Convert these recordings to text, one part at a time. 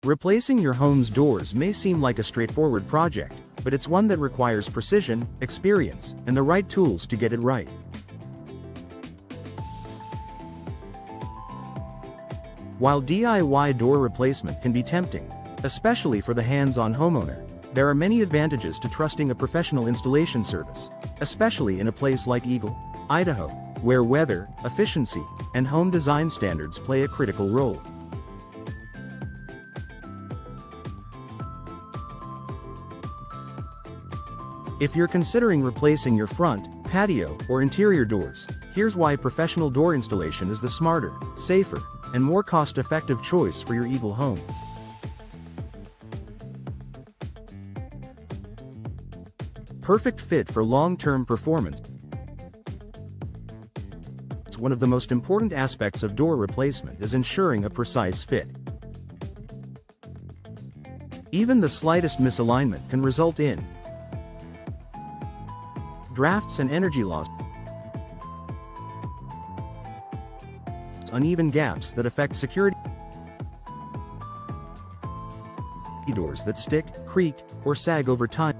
Replacing your home's doors may seem like a straightforward project, but it's one that requires precision, experience, and the right tools to get it right. While DIY door replacement can be tempting, especially for the hands-on homeowner, there are many advantages to trusting a professional installation service, especially in a place like Eagle, Idaho, where weather, efficiency, and home design standards play a critical role. If you're considering replacing your front, patio, or interior doors, here's why professional door installation is the smarter, safer, and more cost-effective choice for your Eagle home. Perfect fit for long-term performance. One of the most important aspects of door replacement is ensuring a precise fit. Even the slightest misalignment can result in drafts and energy loss, uneven gaps that affect security, doors that stick, creak, or sag over time.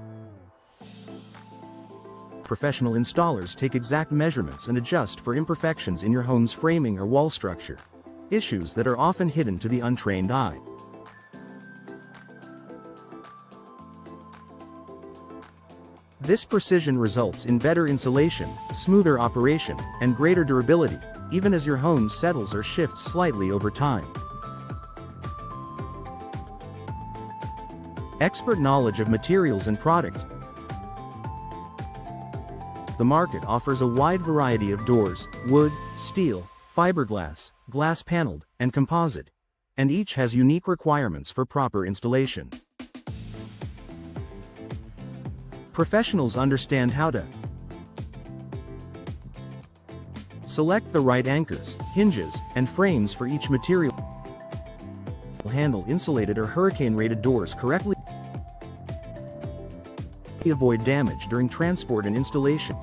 Professional installers take exact measurements and adjust for imperfections in your home's framing or wall structure, issues that are often hidden to the untrained eye. This precision results in better insulation, smoother operation, and greater durability, even as your home settles or shifts slightly over time. Expert knowledge of materials and products. The market offers a wide variety of doors: wood, steel, fiberglass, glass paneled, and composite, and each has unique requirements for proper installation. Professionals understand how to select the right anchors, hinges, and frames for each material, handle insulated or hurricane-rated doors correctly, avoid damage during transport and installation.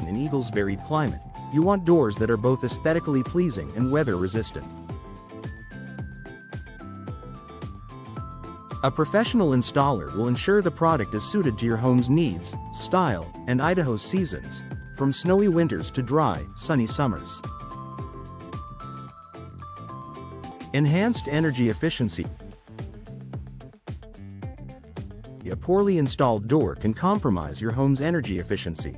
In Eagle's varied climate, you want doors that are both aesthetically pleasing and weather-resistant. A professional installer will ensure the product is suited to your home's needs, style, and Idaho's seasons, from snowy winters to dry, sunny summers. Enhanced energy efficiency. A poorly installed door can compromise your home's energy efficiency.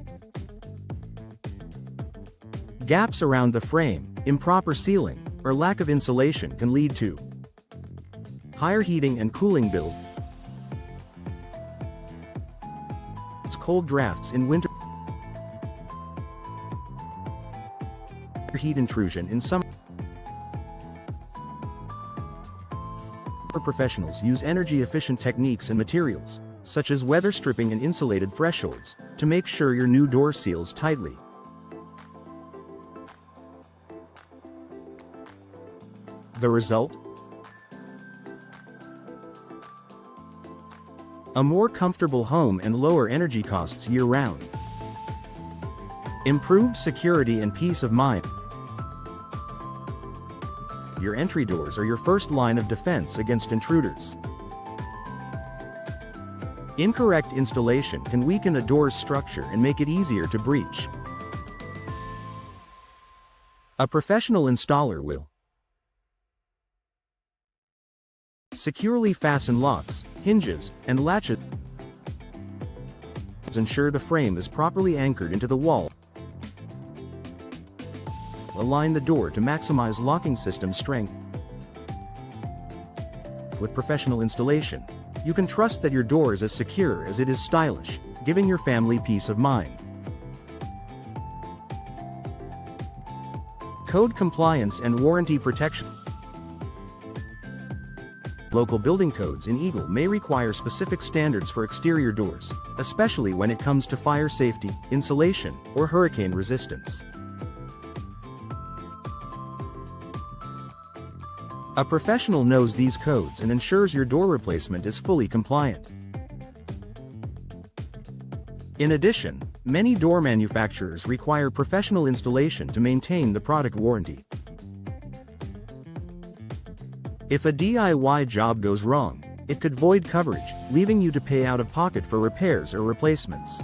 Gaps around the frame, improper sealing, or lack of insulation can lead to higher heating and cooling bills, cold drafts in winter, heat intrusion in summer. Professionals use energy-efficient techniques and materials, such as weather stripping and insulated thresholds, to make sure your new door seals tightly. The result? A more comfortable home and lower energy costs year-round. Improved security and peace of mind. Your entry doors are your first line of defense against intruders. Incorrect installation can weaken a door's structure and make it easier to breach. A professional installer will securely fasten locks, hinges, and latches. Ensure the frame is properly anchored into the wall. Align the door to maximize locking system strength. With professional installation, you can trust that your door is as secure as it is stylish, giving your family peace of mind. Code compliance and warranty protection. Local building codes in Eagle may require specific standards for exterior doors, especially when it comes to fire safety, insulation, or hurricane resistance. A professional knows these codes and ensures your door replacement is fully compliant. In addition, many door manufacturers require professional installation to maintain the product warranty. If a DIY job goes wrong, it could void coverage, leaving you to pay out of pocket for repairs or replacements.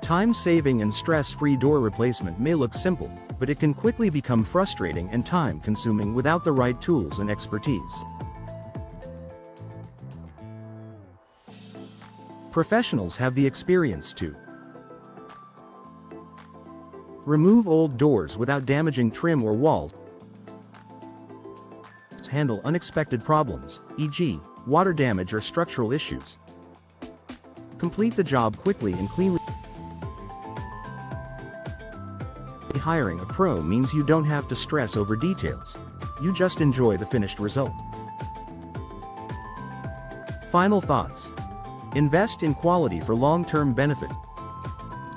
Time-saving and stress-free door replacement may look simple, but it can quickly become frustrating and time-consuming without the right tools and expertise. Professionals have the experience to remove old doors without damaging trim or walls, handle unexpected problems, e.g., water damage or structural issues, complete the job quickly and cleanly. Hiring a pro means you don't have to stress over details. You just enjoy the finished result. Final thoughts. Invest in quality for long-term benefits.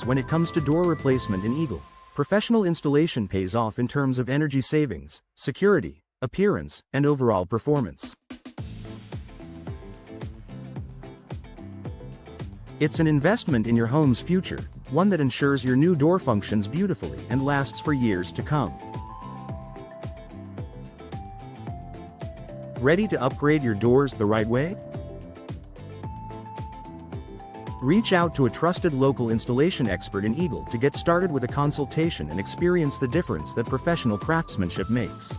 When it comes to door replacement in Eagle, professional installation pays off in terms of energy savings, security, appearance, and overall performance. It's an investment in your home's future, one that ensures your new door functions beautifully and lasts for years to come. Ready to upgrade your doors the right way? Reach out to a trusted local installation expert in Eagle to get started with a consultation and experience the difference that professional craftsmanship makes.